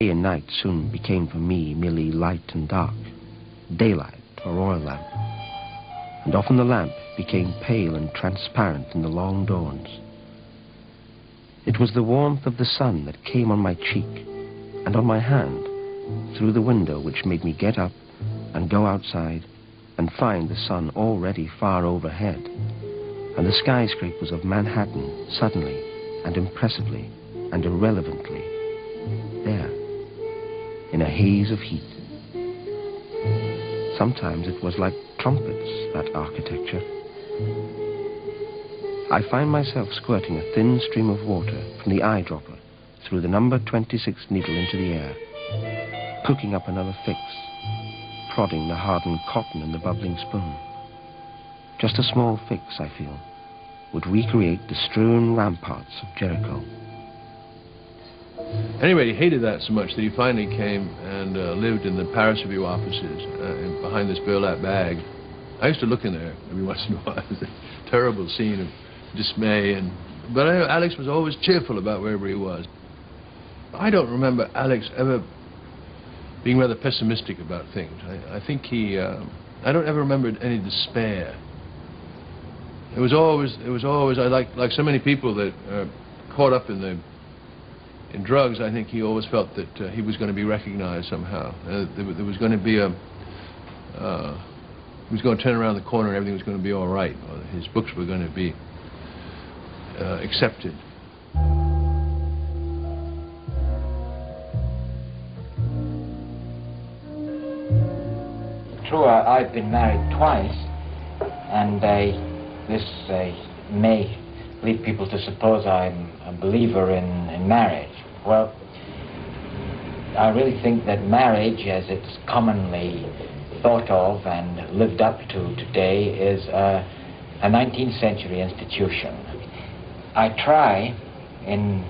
Day and night soon became for me merely light and dark, daylight or oil lamp, and often the lamp became pale and transparent in the long dawns. It was the warmth of the sun that came on my cheek and on my hand through the window which made me get up and go outside and find the sun already far overhead, and the skyscrapers of Manhattan suddenly and impressively and irrelevantly there, in a haze of heat. Sometimes it was like trumpets, that architecture. I find myself squirting a thin stream of water from the eyedropper through the number 26 needle into the air, cooking up another fix, prodding the hardened cotton in the bubbling spoon. Just a small fix, I feel, would recreate the strewn ramparts of Jericho. Anyway, he hated that so much that he finally came and lived in the Paris Review offices behind this burlap bag. I used to look in there every once in a while. It was a terrible scene of dismay, but Alex was always cheerful about wherever he was. I don't remember Alex ever being rather pessimistic about things. I think I don't ever remember any despair. It was always, like so many people that are caught up in drugs. I think he always felt that he was going to be recognized somehow. There was going to be he was going to turn around the corner and everything was going to be all right. Or his books were going to be accepted. True, I've been married twice, and this may lead people to suppose I'm a believer in marriage. Well, I really think that marriage, as it's commonly thought of and lived up to today, is a 19th century institution. I try, in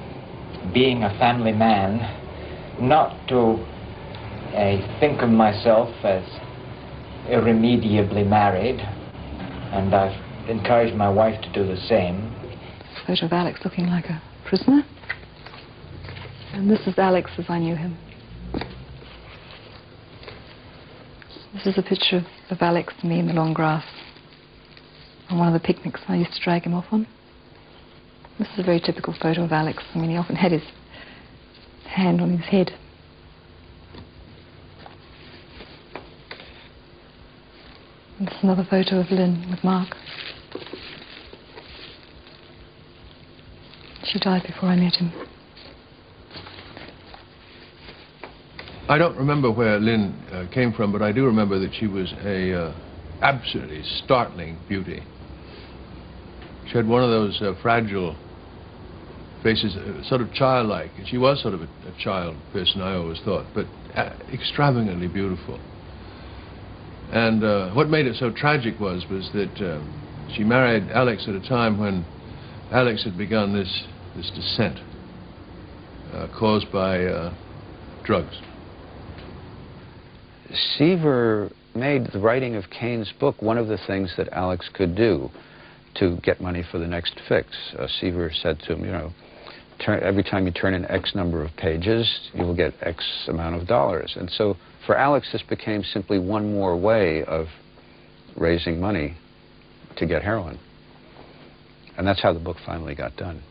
being a family man, not to think of myself as irremediably married, and I've encouraged my wife to do the same. Photo of Alex looking like a prisoner, and this is Alex as I knew him. This is a picture of Alex and me in the long grass on one of the picnics I used to drag him off on. This is a very typical photo of Alex. I mean, he often had his hand on his head. And this is another photo of Lynn with Mark. She died before I met him. I don't remember where Lynn came from, but I do remember that she was a absolutely startling beauty. She had one of those fragile faces, sort of childlike. She was sort of a child person, I always thought, but extravagantly beautiful. And what made it so tragic was that she married Alex at a time when Alex had begun this descent caused by drugs. Seaver made the writing of Kane's book one of the things that Alex could do to get money for the next fix. Seaver said to him, you know, every time you turn in X number of pages, you will get X amount of dollars. And so for Alex, this became simply one more way of raising money to get heroin. And that's how the book finally got done.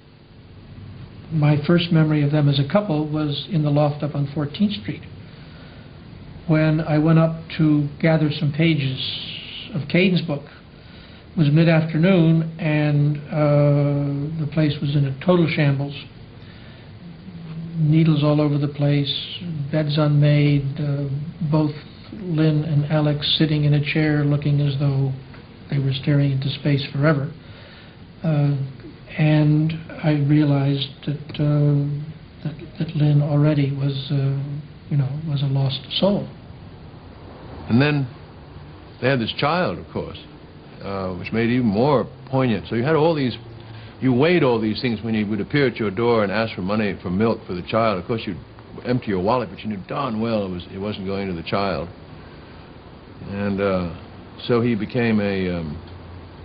My first memory of them as a couple was in the loft up on 14th Street, when I went up to gather some pages of Caden's book. It was mid-afternoon, and the place was in a total shambles. Needles all over the place, beds unmade, both Lynn and Alex sitting in a chair looking as though they were staring into space forever. And I realized that Lynn already was, was a lost soul. And then they had this child, of course, which made it even more poignant. So you had all these, you weighed all these things when he would appear at your door and ask for money for milk for the child. Of course, you'd empty your wallet, but you knew darn well it wasn't going to the child. And so he became a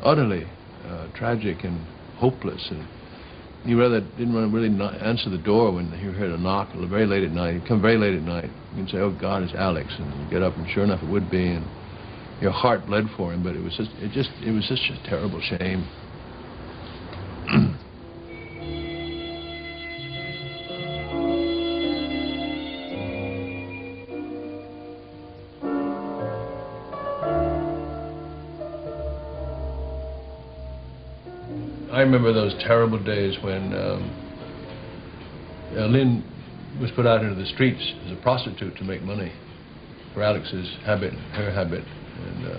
utterly tragic and hopeless and He didn't want to really answer the door when he heard a knock very late at night. He'd come very late at night. You'd say, "Oh God, it's Alex," and you'd get up, and sure enough, it would be. And your heart bled for him, but it was such a terrible shame. I remember those terrible days when Lynn was put out into the streets as a prostitute to make money for Alex's habit, her habit. And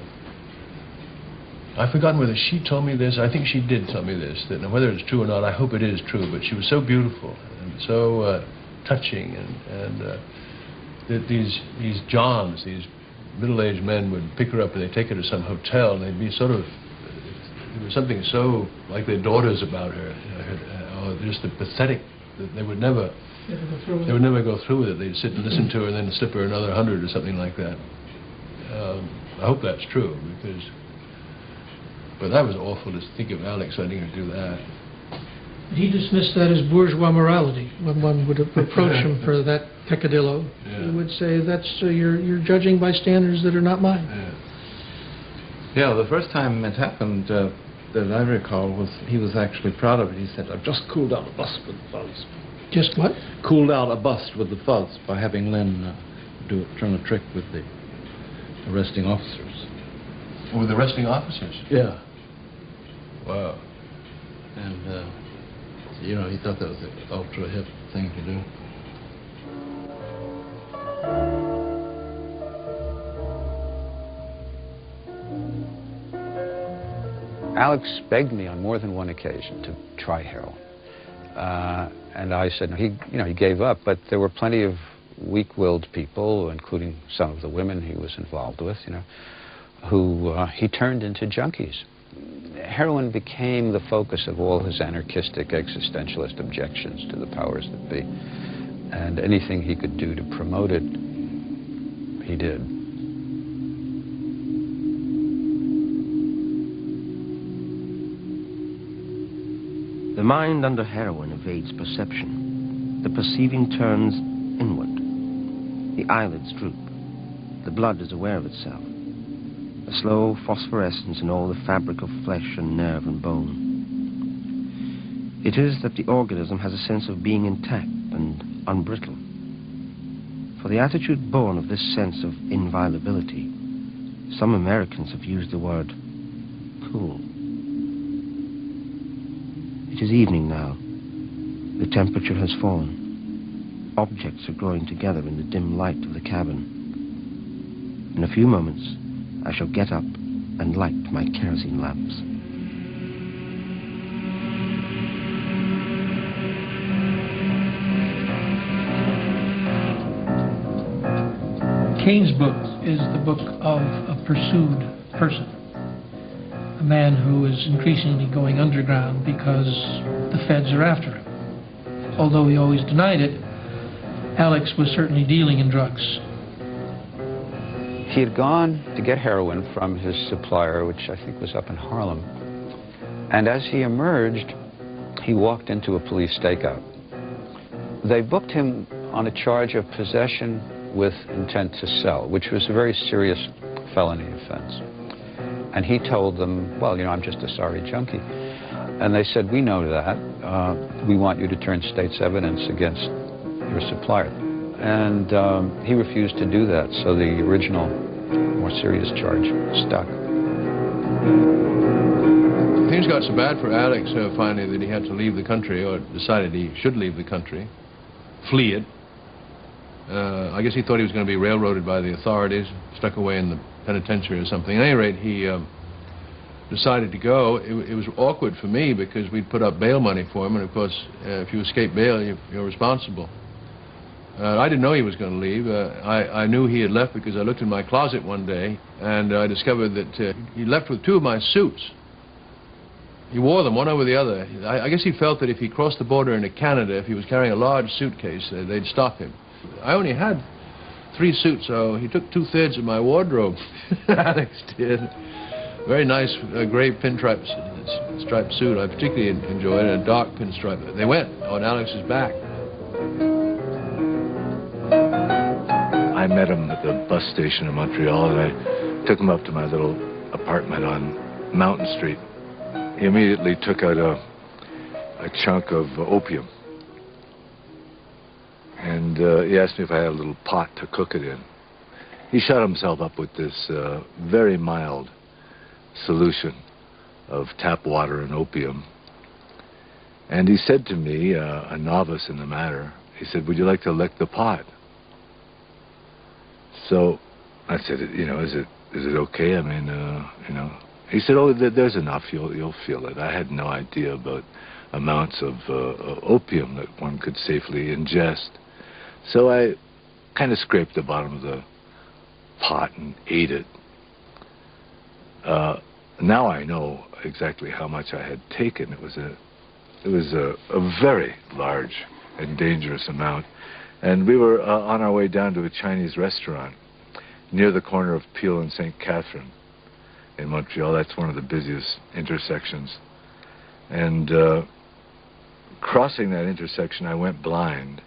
I've forgotten whether she told me this. I think she did tell me this. That whether it's true or not, I hope it is true. But she was so beautiful and so touching, and that these Johns, these middle-aged men, would pick her up and they'd take her to some hotel, and they'd be sort of. There was something so like their daughters about her, or just the pathetic that they would never go through with it. They'd sit and listen to her and then slip her another 100 or something like that. I hope that's true, but that was awful to think of Alex letting her do that. He dismissed that as bourgeois morality. When one would approach him for that peccadillo, he would say, "That's you're judging by standards that are not mine." Yeah, the first time it happened that I recall was he was actually proud of it. He said, "I've just cooled out a bust with the fuzz." Just what? Cooled out a bust with the fuzz by having Lynn turn a trick with the arresting officers. With the arresting officers? Yeah. Wow. And, you know, he thought that was an ultra-hip thing to do. Alex begged me on more than one occasion to try heroin, and I said no. He gave up, but there were plenty of weak-willed people, including some of the women he was involved with, who he turned into junkies. Heroin became the focus of all his anarchistic existentialist objections to the powers that be, and anything he could do to promote it, he did. The mind under heroin evades perception. The perceiving turns inward. The eyelids droop. The blood is aware of itself. A slow phosphorescence in all the fabric of flesh and nerve and bone. It is that the organism has a sense of being intact and unbrittle. For the attitude born of this sense of inviolability, some Americans have used the word cool. It is evening now. The temperature has fallen. Objects are growing together in the dim light of the cabin. In a few moments, I shall get up and light my kerosene lamps. Kane's book is the book of a pursued person. A man who is increasingly going underground because the feds are after him. Although he always denied it, Alex was certainly dealing in drugs. He had gone to get heroin from his supplier, which I think was up in Harlem. And as he emerged, he walked into a police stakeout. They booked him on a charge of possession with intent to sell, which was a very serious felony offense. And he told them, well, I'm just a sorry junkie. And they said, we know that. We want you to turn state's evidence against your supplier. And he refused to do that, so the original, more serious charge stuck. Things got so bad for Alex finally that he had to leave the country, or decided he should leave the country, flee it. I guess he thought he was going to be railroaded by the authorities, stuck away in the penitentiary or something. At any rate, he decided to go. It was awkward for me because we'd put up bail money for him, and of course, if you escape bail, you're responsible. I didn't know he was going to leave. I knew he had left because I looked in my closet one day, and I discovered that he left with two of my suits. He wore them one over the other. I guess he felt that if he crossed the border into Canada, if he was carrying a large suitcase, they'd stop him. I only had 3 suits, so he took 2/3 of my wardrobe. Alex did. Very nice gray pinstripe striped suit I particularly enjoyed, and a dark pinstripe. They went on Alex's back. I met him at the bus station in Montreal, and I took him up to my little apartment on Mountain Street. He immediately took out a chunk of opium. And he asked me if I had a little pot to cook it in. He shut himself up with this very mild solution of tap water and opium. And he said to me, a novice in the matter, he said, "Would you like to lick the pot?" So I said, "You know, is it okay? I mean, you know." He said, "Oh, there's enough. You'll feel it." I had no idea about amounts of opium that one could safely ingest. So I kind of scraped the bottom of the pot and ate it. Now I know exactly how much I had taken. It was a very large and dangerous amount. And we were on our way down to a Chinese restaurant near the corner of Peel and St. Catherine in Montreal. That's one of the busiest intersections. And crossing that intersection, I went blind.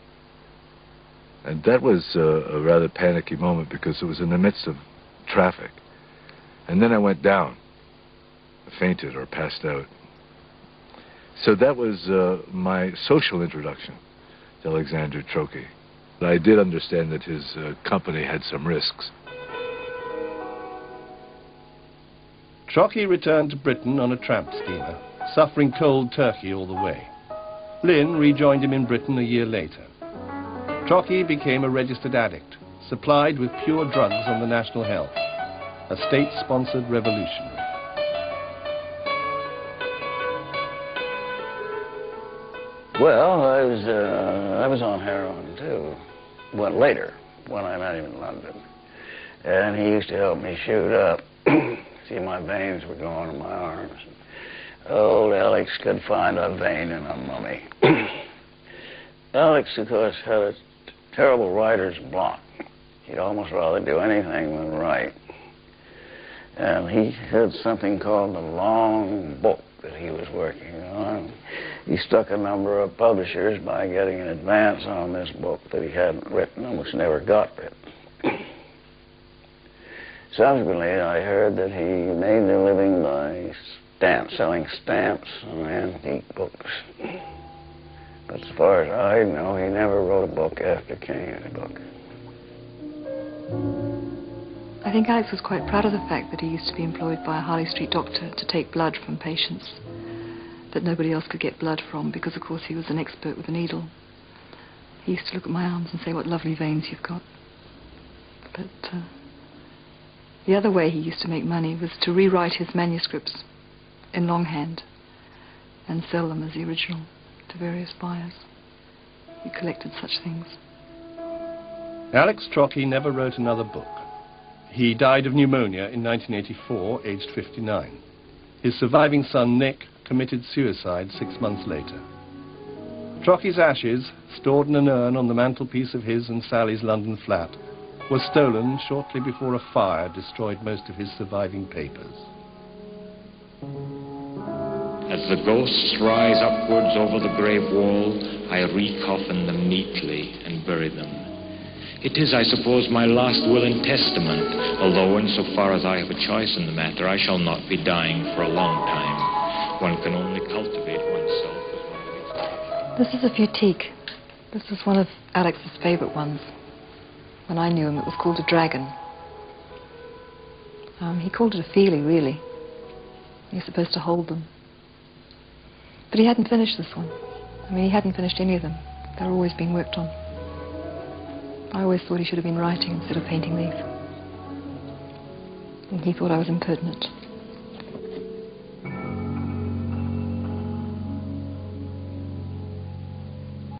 And that was a rather panicky moment because it was in the midst of traffic. And then I went down, fainted or passed out. So that was my social introduction to Alexander Trocchi. But I did understand that his company had some risks. Trocchi returned to Britain on a tramp steamer, suffering cold turkey all the way. Lynn rejoined him in Britain a year later. Trocchi became a registered addict, supplied with pure drugs on the national health, a state-sponsored revolutionary. Well, I was on heroin too. Well, later, when I met him in London, and he used to help me shoot up. See, my veins were going in my arms. Old Alex could find a vein in a mummy. Alex, of course, had a terrible writer's block. He'd almost rather do anything than write. And he had something called the long book that he was working on. He struck a number of publishers by getting an advance on this book that he hadn't written and which never got written. Subsequently, I heard that he made a living by selling stamps and antique books. But as far as I know, he never wrote a book after Kane's book. I think Alex was quite proud of the fact that he used to be employed by a Harley Street doctor to take blood from patients that nobody else could get blood from because, of course, he was an expert with a needle. He used to look at my arms and say, "What lovely veins you've got." But the other way he used to make money was to rewrite his manuscripts in longhand and sell them as the original to various buyers. He collected such things. Alex Trocchi never wrote another book. He died of pneumonia in 1984, aged 59. His surviving son, Nick, committed suicide 6 months later. Trocchi's ashes, stored in an urn on the mantelpiece of his and Sally's London flat, were stolen shortly before a fire destroyed most of his surviving papers. As the ghosts rise upwards over the grave wall, I recoffin them neatly and bury them. It is, I suppose, my last will and testament, although insofar as I have a choice in the matter, I shall not be dying for a long time. One can only cultivate oneself as one waits. This is a boutique. This is one of Alex's favorite ones. When I knew him, it was called a dragon. He called it a feelie, really. You're supposed to hold them. But he hadn't finished this one. I mean, he hadn't finished any of them. They were always being worked on. I always thought he should have been writing instead of painting these. And he thought I was impertinent.